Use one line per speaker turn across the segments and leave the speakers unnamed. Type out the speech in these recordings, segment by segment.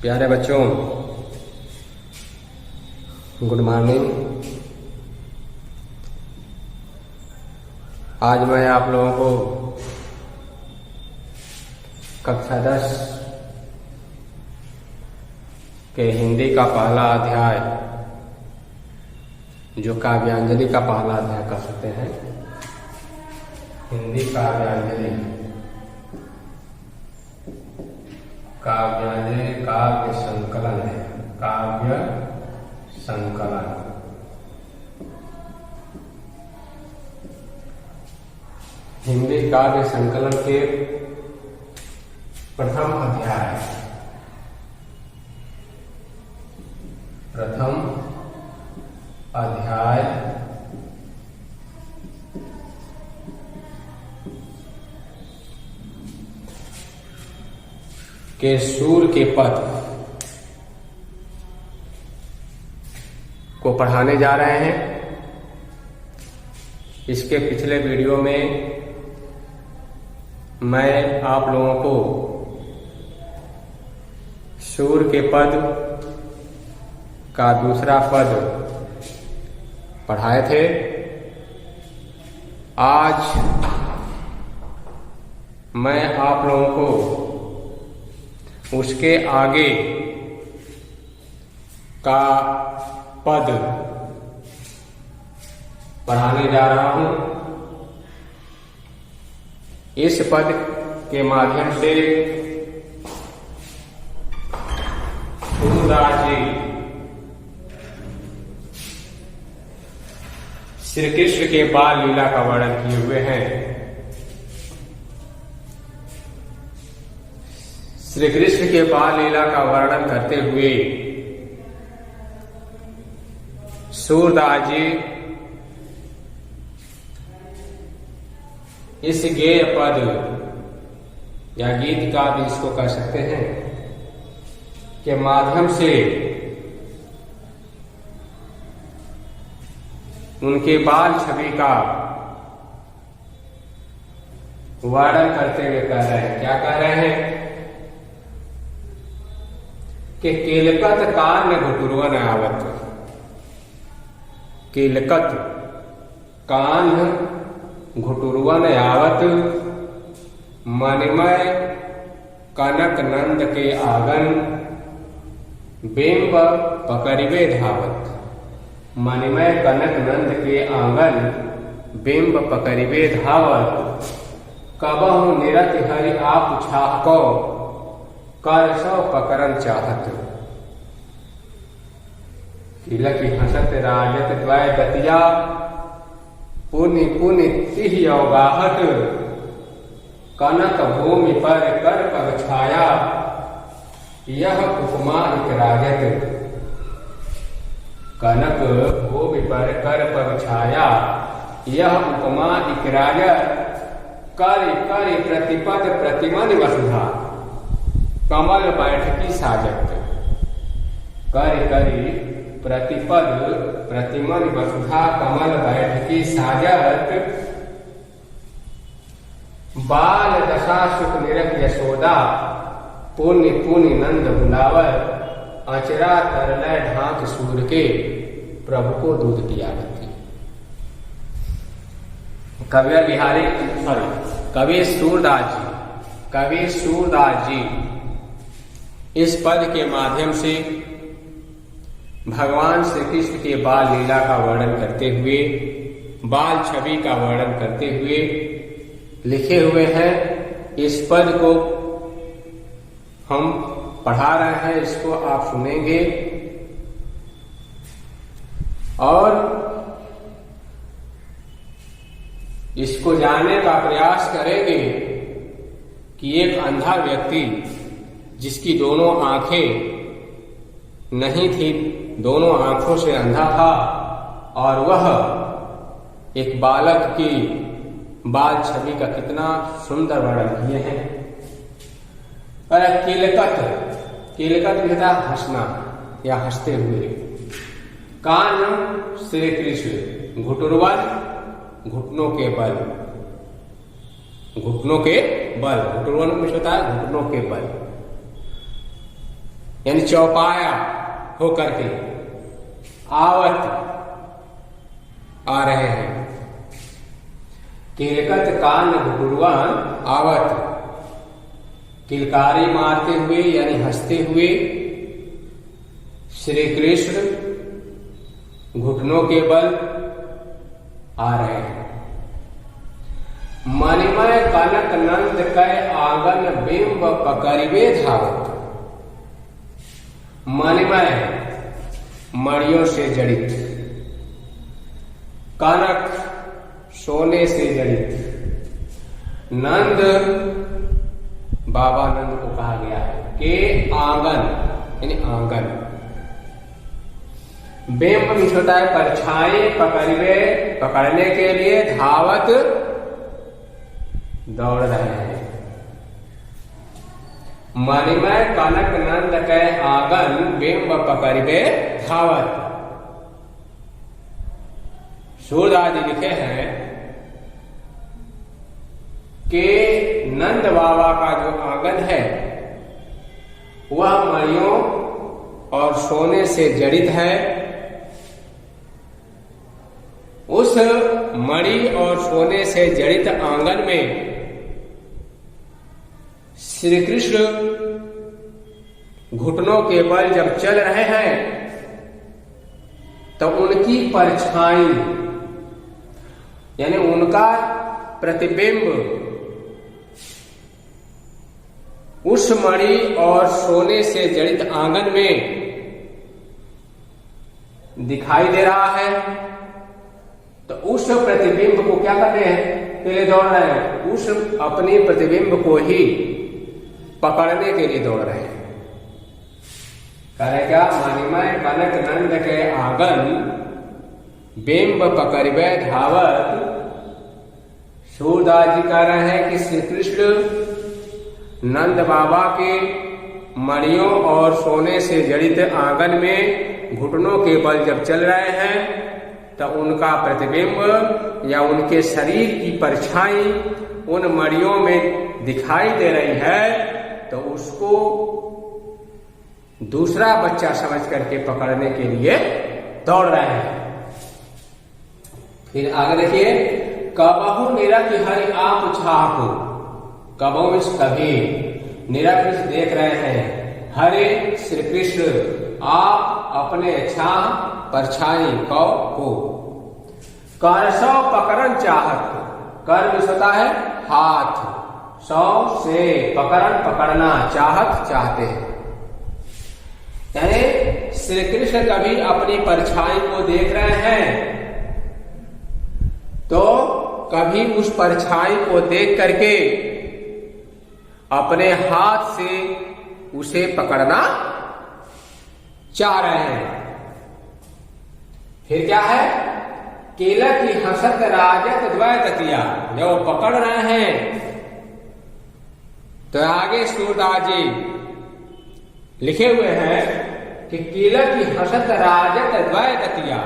प्यारे बच्चों, good morning. आज मैं आप लोगों को कक्षा 10 के हिंदी का पहला अध्याय, जो काव्यांजलि का पहला अध्याय कह सकते हैं, हिंदी काव्यांजलि, काव्यांजलि काव्य संकलन है, काव्य संकलन। हिंदी काव्य संकलन के प्रथम अध्याय, के सूर के पद को पढ़ाने जा रहे हैं। इसके पिछले वीडियो में मैं आप लोगों को सूर के पद का दूसरा पद पढ़ाए थे। आज मैं आप लोगों को उसके आगे का पद पढ़ाने जा रहा हूं। इस पद के माध्यम से सूरदास जी श्री कृष्ण के बाल लीला का वर्णन किए हुए हैं। श्री कृष्ण के बाल लीला का वर्णन करते हुए सूरदास जी इस गेय पद या गीत का भी इसको कह सकते हैं के माध्यम से उनके बाल छवि का वर्णन करते हुए कह रहे हैं। क्या कह रहे हैं कि केलकत कान घुटुरवन आवत, केलकत कान घुटुरवन आवत, मणिमय कनक नंद के आंगन, बिंब पकड़िबे धावत। मणिमय कनक नंद के आंगन, बिंब पकड़िबे धावत, कबहु निरत हरि आप छाको, कर सौ पकड़न चाहत। तिलक हसत राजत द्वय दतिया, पुनि पुनि तिह अवगाहत, कनक भूमि पर कर पग छाया, यह उपमा इक राजत। कनक भूमि पर कर पग छाया, यह उपमा इक राजत। कर कर प्रतिपद प्रतिमन वसुधा, कमल बैठकी साजत। कर करी प्रतिपद प्रतिमन वसुधा, कमल बैठकी साजत। बाल दशा सुख निरख यशोदा, पुण्य पुण्य नंद बुलावर। अचरा तरलय ढांक सूर के, प्रभु को दूध पियावती। कवि सूरदास जी इस पद के माध्यम से भगवान श्री कृष्ण के बाल लीला का वर्णन करते हुए, बाल छवि का वर्णन करते हुए लिखे हुए हैं। इस पद को हम पढ़ा रहे हैं, इसको आप सुनेंगे और इसको जानने का प्रयास करेंगे कि एक अंधा व्यक्ति जिसकी दोनों आंखें नहीं थी, दोनों आंखों से अंधा था, और वह एक बालक की बाल छवि का कितना सुंदर वर्णन किए हैं। और केलकत भी था हंसना या हंसते हुए। कान श्री कृष्ण, घुटुरवन घुटनों के बल, घुटनों के बल, घुटनों में होता है घुटनों के बल, यानी चौपाया होकर के आवत आ रहे हैं। किलकत कान घुटुआन आवत, किलकारी मारते हुए यानी हंसते हुए श्री कृष्ण घुटनों के बल आ रहे हैं। मणिमय कनक नंद कै आंगन बिंब पकड़िबे धावत। मणिमय मणियों से जड़ित, कनक सोने से जड़ित, नंद बाबा नंद को कहा गया है के आंगन यानी आंगन, बिंब में होता है परछाई, पकड़ने के लिए धावत दौड़ रहे हैं। मणिमय कनक नंद के आंगन बिंब पकड़िबे धावत। सूरदास जी लिखे हैं कि नंद बाबा का जो आंगन है वह मणियों और सोने से जड़ित है। उस मणि और सोने से जड़ित आंगन में श्री कृष्ण घुटनों के बल जब चल रहे हैं तो उनकी परछाई यानी उनका प्रतिबिंब उस मणि और सोने से जड़ित आंगन में दिखाई दे रहा है। तो उस प्रतिबिंब को क्या करते हैं, पहले दौड़ रहे हैं, उस अपने प्रतिबिंब को ही पकड़ने के लिए दौड़ रहे हैं। करे क्या, मणिमय कनक नंद के आंगन बिंब पकड़िबे धावत। सूरदास जी कह रहे हैं कि श्री कृष्ण नंद बाबा के मणियों और सोने से जड़ित आंगन में घुटनों के बल जब चल रहे हैं तो उनका प्रतिबिंब या उनके शरीर की परछाई उन मणियों में दिखाई दे रही है। तो उसको दूसरा बच्चा समझ करके पकड़ने के लिए दौड़ रहे हैं। फिर आगे देखिए, कबहु निरख हरि आप छाहु। कबहु में कभी, निरख देख रहे हैं, हरे श्री कृष्ण आप अपने छाह परछाई को करसौ पकड़न चाहत। कर भी होता है हाथ, सौ से पकड़न पकड़ना, चाहत चाहते हैं। यानी श्री कृष्ण कभी अपनी परछाई को देख रहे हैं तो कभी उस परछाई को देख करके अपने हाथ से उसे पकड़ना चाह रहे हैं। फिर क्या है, केला की हसत राजत द्वैततिया। जब वो पकड़ रहे हैं तो आगे सूरदास जी लिखे हुए हैं कि केला की हसत राजत द्वैततिया।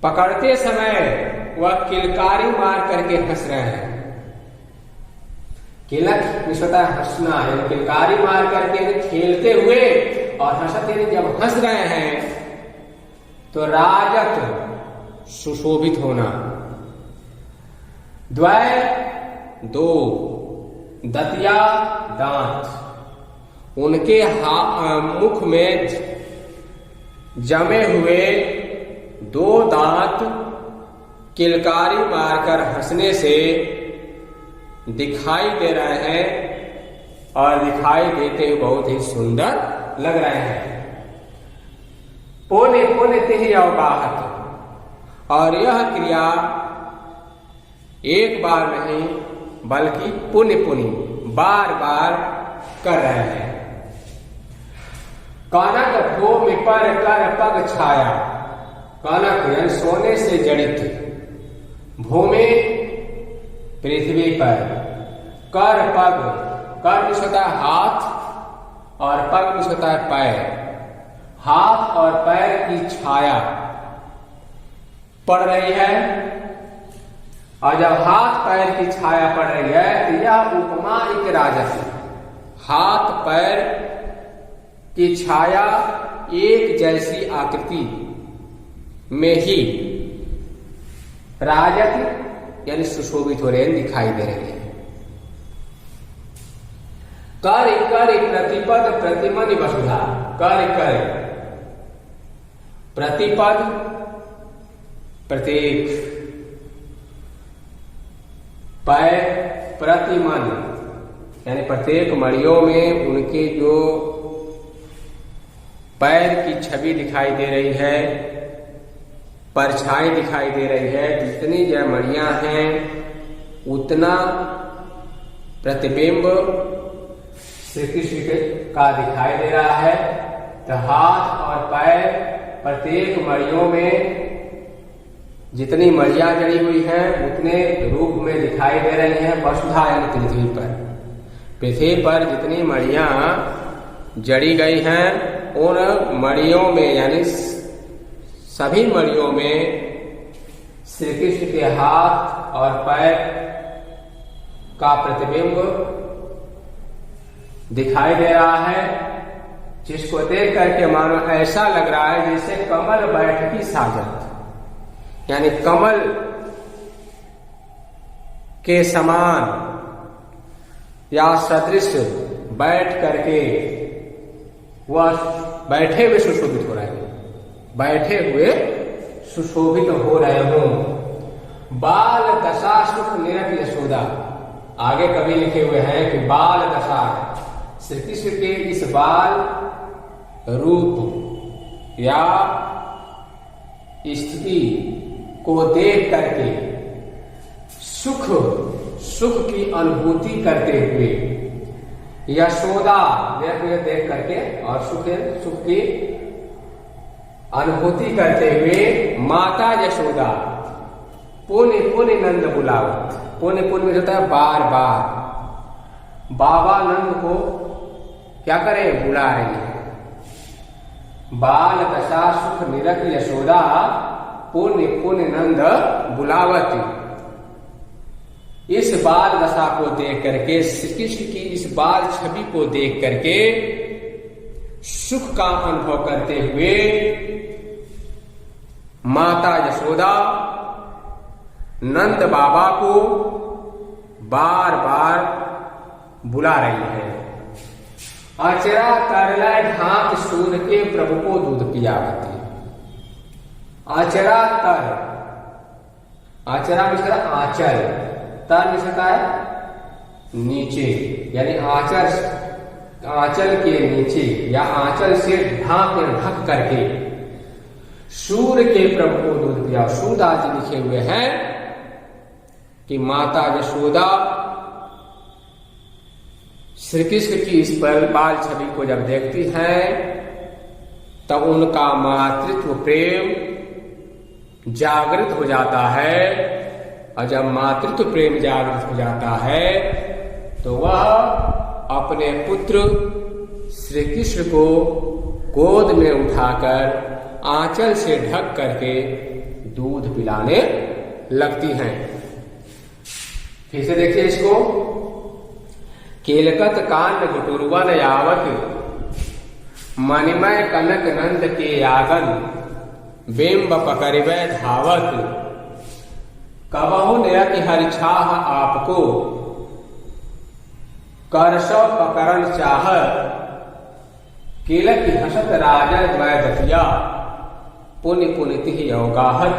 पकड़ते समय वह किलकारी मार करके हंस रहे हैं। किलक होता है हंसना, यानी किलकारी मार करके खेलते हुए और हंसते जब हंस रहे हैं तो राजत सुशोभित होना, द्वय दो, दतिया दांत, उनके मुख में जमे हुए दो दांत किलकारी मारकर हंसने से दिखाई दे रहे हैं और दिखाई देते हुए बहुत ही सुंदर लग रहे हैं। पोने पोने तिहि अवगाहत। और यह क्रिया एक बार नहीं बल्कि पुण्य पुनि बार बार कर रहे हैं। कनक भूमि पर कर पग छाया। कनक यानी सोने से जड़ित, भूमि पृथ्वी पर, कर पग, कर में होता है हाथ और पग में होता है पैर। हाथ और पैर की छाया पड़ रही है और जब हाथ पैर की छाया पड़ रही है तो यह उपमा एक राजा की, हाथ पैर की छाया एक जैसी आकृति में ही राजत यानी सुशोभित हो रहे हैं, दिखाई दे रहे हैं। कर कर प्रतिपद प्रतिमन वसुधा, कर कर प्रतिपद प्रत्येक, पैर प्रतिमन यानी प्रत्येक मणियों में उनके जो पैर की छवि दिखाई दे रही है, परछाई दिखाई दे रही है। जितनी जो मणियां हैं उतना प्रतिबिंब श्री कृष्ण का दिखाई दे रहा है। तो हाथ और पैर प्रत्येक मणियों में जितनी मणियां जड़ी हुई हैं उतने रूप में दिखाई दे रही हैं। वसुधा यानी पृथ्वी पर जितनी मणियां जड़ी गई हैं उन मणियों में यानी सभी मणियों में श्री कृष्ण के हाथ और पैर का प्रतिबिंब दिखाई दे रहा है, जिसको देख करके मानो ऐसा लग रहा है जैसे कमल बैठकी साजत, यानी कमल के समान या सदृश बैठ करके वह बैठे हुए सुशोभित हो रहे हैं, बैठे हुए सुशोभित हो रहे हो। बाल दशा सुख निरत यशोदा, आगे कवि लिखे हुए हैं कि बाल दशा श्री कृष्ण के इस बाल रूप या स्थिति को देख करके सुख की अनुभूति करते हुए यशोदा देख करके और सुख की अनुभूति करते हुए माता यशोदा पुण्य पुण्य नंद बुलावत, पुण्य पुण्य में होता है बार बार, बाबा नंद को क्या करें, बुला रही है। बाल दशा सुख निरत यशोदा पुण्य पुण्य नंद बुलावती। इस बाल दशा को देख करके, श्री कृष्ण की इस बाल छवि को देख करके सुख का अनुभव करते हुए माता यशोदा नंद बाबा को बार बार बुला रही है। आचरा करला ढाक सूर के प्रभु को दूध पियावती। आचरा तर, आचरा मिश्र आंचल, तर मिश्र है नीचे, यानी आंचल के नीचे या आंचल से ढक करके सूर्य के प्रभु को दूध पिया। सूरदास जी लिखे हुए हैं कि माता यशोदा श्री कृष्ण की इस बाल छवि को जब देखती हैं तब उनका मातृत्व प्रेम जागृत हो जाता है, और जब मातृत्व प्रेम जागृत हो जाता है तो वह अपने पुत्र श्री कृष्ण को गोद में उठाकर आंचल से ढक करके दूध पिलाने लगती हैं। फिर से देखिए इसको, केलकत कांड गुटुरवन यावत मणिमय कनक नंद के यागन बिंब पकड़वे धावत। कबहु नयति हरिछाह आपको करसव पकड़न चाहत। केलक हसत राजा द्वय दतिया पुण्य पुनिति अवगाहत।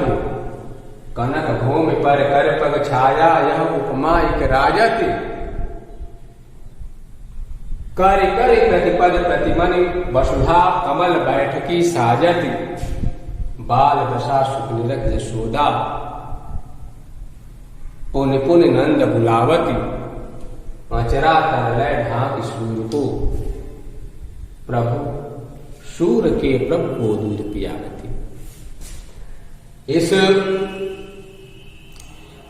कनक भूमि पर कर पग छाया यह उपमा एक राजत। कर कर प्रतिपद प्रतिमन वसुधा कमल बैठकी साजत। बाल दशा सुख निरत यशोदा पुण्य पुण्य नंद बुलावती। आचरा तरलय ढाक सूर्य को प्रभु सूर्य के प्रभु को दूध पियावती। इस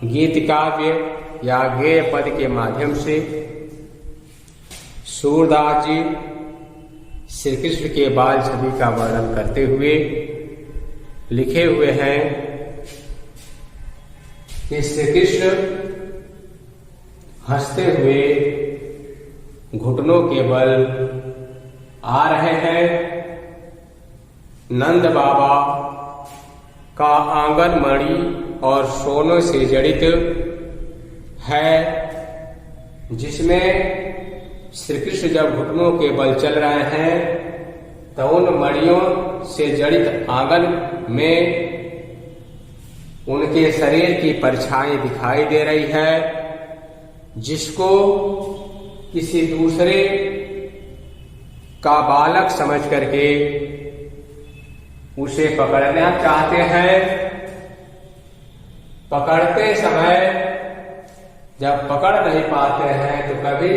गीत काव्य या गेय पद के माध्यम से सूरदास जी श्री कृष्ण के बाल छवि का वर्णन करते हुए लिखे हुए हैं कि श्री कृष्ण हंसते हुए घुटनों के बल आ रहे हैं। नंद बाबा का आंगनबाड़ी और सोने से जड़ित है, जिसमें श्री कृष्ण जब घुटनों के बल चल रहे हैं तो उन मड़ियों से जड़ित आंगन में उनके शरीर की परछाई दिखाई दे रही है, जिसको किसी दूसरे का बालक समझ करके उसे पकड़ना चाहते हैं। पकड़ते समय जब पकड़ नहीं पाते हैं तो कभी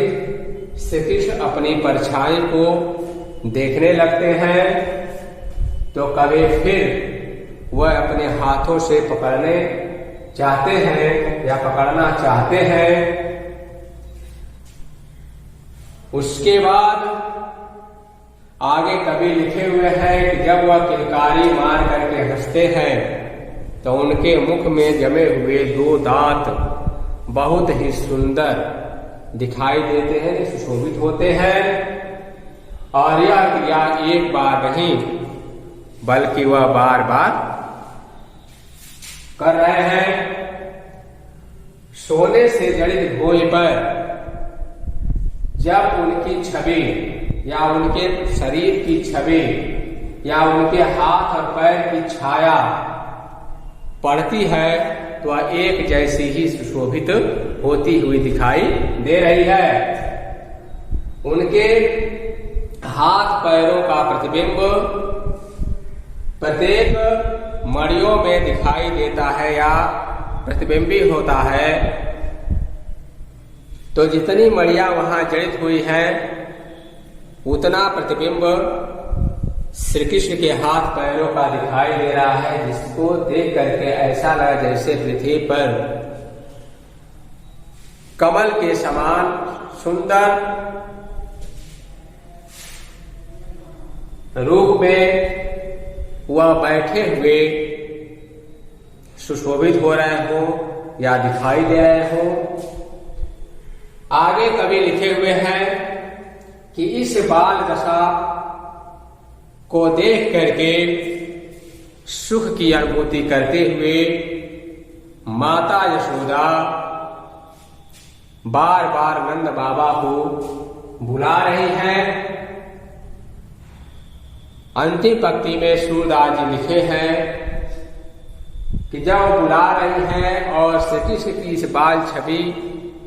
श्री कृष्ण अपनी परछाई को देखने लगते हैं, तो कभी फिर वह अपने हाथों से पकड़ने चाहते हैं या पकड़ना चाहते हैं। उसके बाद आगे कभी लिखे हुए हैं कि जब वह किलकारी मार करके हंसते हैं तो उनके मुख में जमे हुए 2 दांत बहुत ही सुंदर दिखाई देते हैं, सुशोभित होते हैं। और यह क्रिया एक बार नहीं बल्कि वह बार बार कर रहे हैं। सोने से जड़ित भोज पर जब उनकी छवि या उनके शरीर की छवि या उनके हाथ और पैर की छाया पड़ती है तो वह एक जैसी ही सुशोभित होती हुई दिखाई दे रही है। उनके हाथ पैरों का प्रतिबिंब प्रत्येक मड़ियों में दिखाई देता है या प्रतिबिंबी होता है। तो जितनी मड़ियां वहां जड़ित हुई है उतना प्रतिबिंब श्री कृष्ण के हाथ पैरों का दिखाई दे रहा है, जिसको देख करके ऐसा लगा जैसे पृथ्वी पर कमल के समान सुंदर रूप में वह बैठे हुए सुशोभित हो रहे हो या दिखाई दे रहे हो। आगे कवि लिखे हुए हैं कि इस बाल दशा को देख करके सुख की अनुभूति करते हुए माता यशोदा बार बार नंद बाबा को बुला रही हैं। अंतिम पंक्ति में सूरदास जी लिखे हैं कि जब बुला रही हैं और श्री कृष्ण की इस बाल छवि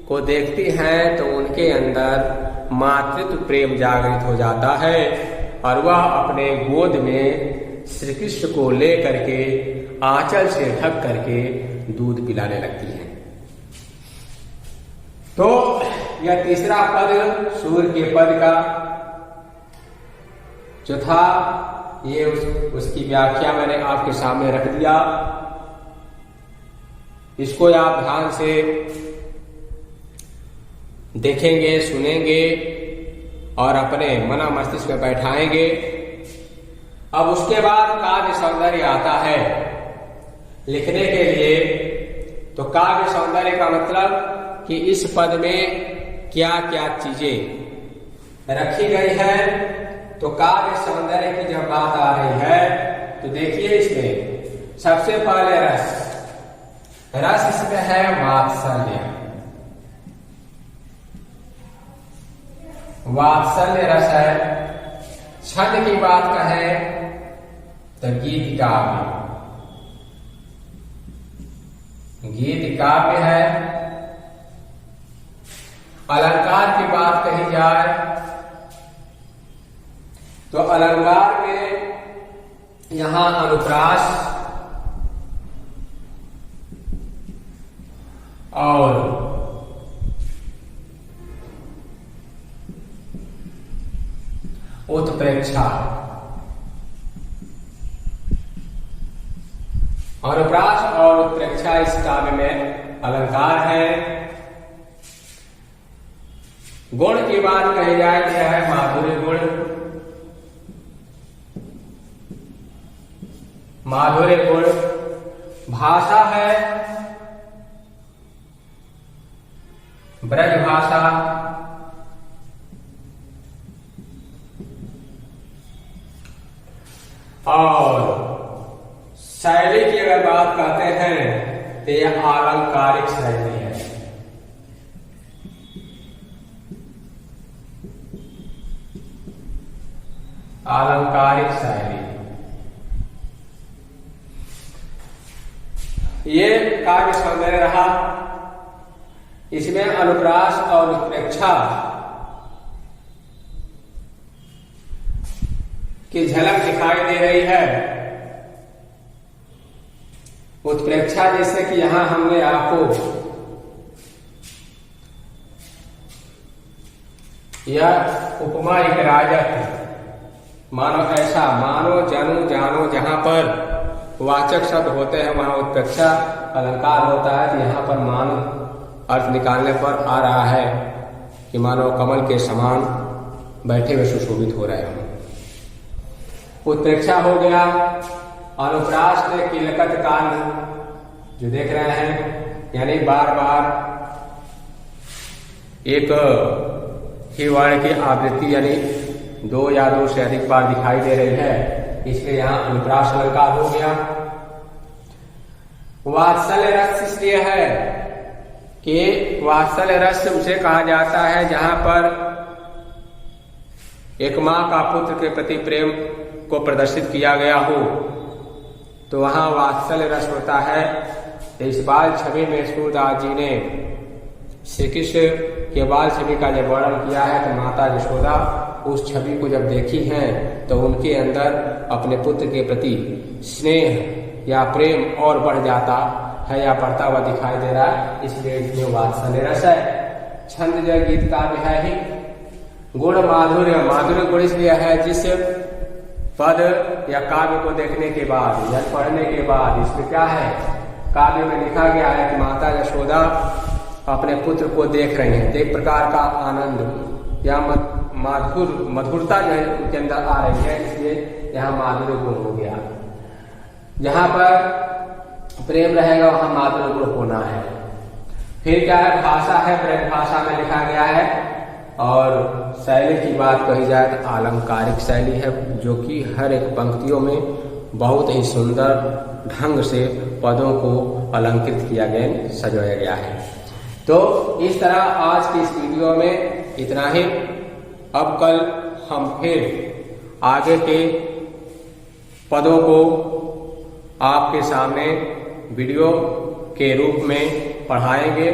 को देखती हैं तो उनके अंदर मातृत्व प्रेम जागृत हो जाता है और वह अपने गोद में श्री कृष्ण को ले करके आंचल से ढक करके दूध पिलाने लगती है। तो यह तीसरा पद सूर्य के पद का जो था ये उसकी व्याख्या मैंने आपके सामने रख दिया। इसको आप ध्यान से देखेंगे, सुनेंगे और अपने मना मस्तिष्क में बैठाएंगे। अब उसके बाद काव्य सौंदर्य आता है लिखने के लिए। तो काव्य सौंदर्य का मतलब कि इस पद में क्या क्या चीजें रखी गई है। तो काव्य सौंदर्य की जब बात आ रही है तो देखिए इसमें सबसे पहले रस इसमें है वात्सल्य। वात्सल्य रस है। छंद की बात कहे तो गीत काव्य, गीत काव्य है। अलंकार की बात कही जाए तो अलंकार में यहां अनुप्रास और उत्प्रेक्षा, अनुप्रास और उत्प्रेक्षा इस काव्य में अलंकार है। गुण की बात कही जाए तो है माधुर्य गुण। माधुर्य गुण भाषा है ब्रजभाषा, और शैली की अगर बात करते हैं तो यह आलंकारिक शैली है। आलंकारिक शैली, ये काव्य सौंदर्य रहा। इसमें अनुप्रास और उत्प्रेक्षा की झलक दिखाई दे रही है। उत्प्रेक्षा जैसे कि यहां हमने आपको यह उपमा एक राजक, मानो ऐसा, मानो जनु जानो, जहां पर वाचक शब्द होते हैं वहां उत्प्रेक्षा अलंकार होता है। तो यहां पर मानो अर्थ निकालने पर आ रहा है कि मानो कमल के समान बैठे हुए सुशोभित हो रहे हों। उत्प्रेक्षा हो गया। अनुप्रास ने किलकत कांड जो देख रहे हैं, यानी बार बार एक ही वर्ण की आवृत्ति, यानी 2 या 2 से अधिक बार दिखाई दे रही है, इसलिए यहां अनुप्रास अलंकार हो गया। वात्सल्य रस इसलिए है कि वात्सल्य रस उसे कहा जाता है जहां पर एक मां का पुत्र के प्रति प्रेम को प्रदर्शित किया गया हो, तो वहां वात्सल्य रस होता है। इस बाल छवि में सूरदास जी ने श्री कृष्ण के बाल छवि का जब वर्णन किया है, तो माता यशोदा उस छवि को जब देखी हैं तो उनके अंदर अपने पुत्र के प्रति स्नेह या प्रेम और बढ़ जाता है या बढ़ता हुआ दिखाई दे रहा है, इसलिए इसमें वात्सल्य रस है। छंद जो गीत काव्य है ही, गुण माधुर्य, माधुर्य गुण इसलिए है जिस पद या काव्य को देखने के बाद या पढ़ने के बाद, इसमें क्या है, काव्य में लिखा गया है कि माता यशोदा अपने पुत्र को देख रही हैं, तो एक प्रकार का आनंद या मधुरता जो है उनके अंदर आ रही है, इसलिए यहाँ माधुर्य गुण हो गया। जहां पर प्रेम रहेगा वहां माधुर्य गुण होना है। फिर क्या है, भाषा है, ब्रज भाषा में लिखा गया है। और शैली की बात कही जाए तो आलंकारिक शैली है, जो कि हर एक पंक्तियों में बहुत ही सुंदर ढंग से पदों को अलंकृत किया गया, सजाया गया है। तो इस तरह आज की इस वीडियो में इतना ही। अब कल हम फिर आगे के पदों को आपके सामने वीडियो के रूप में पढ़ाएंगे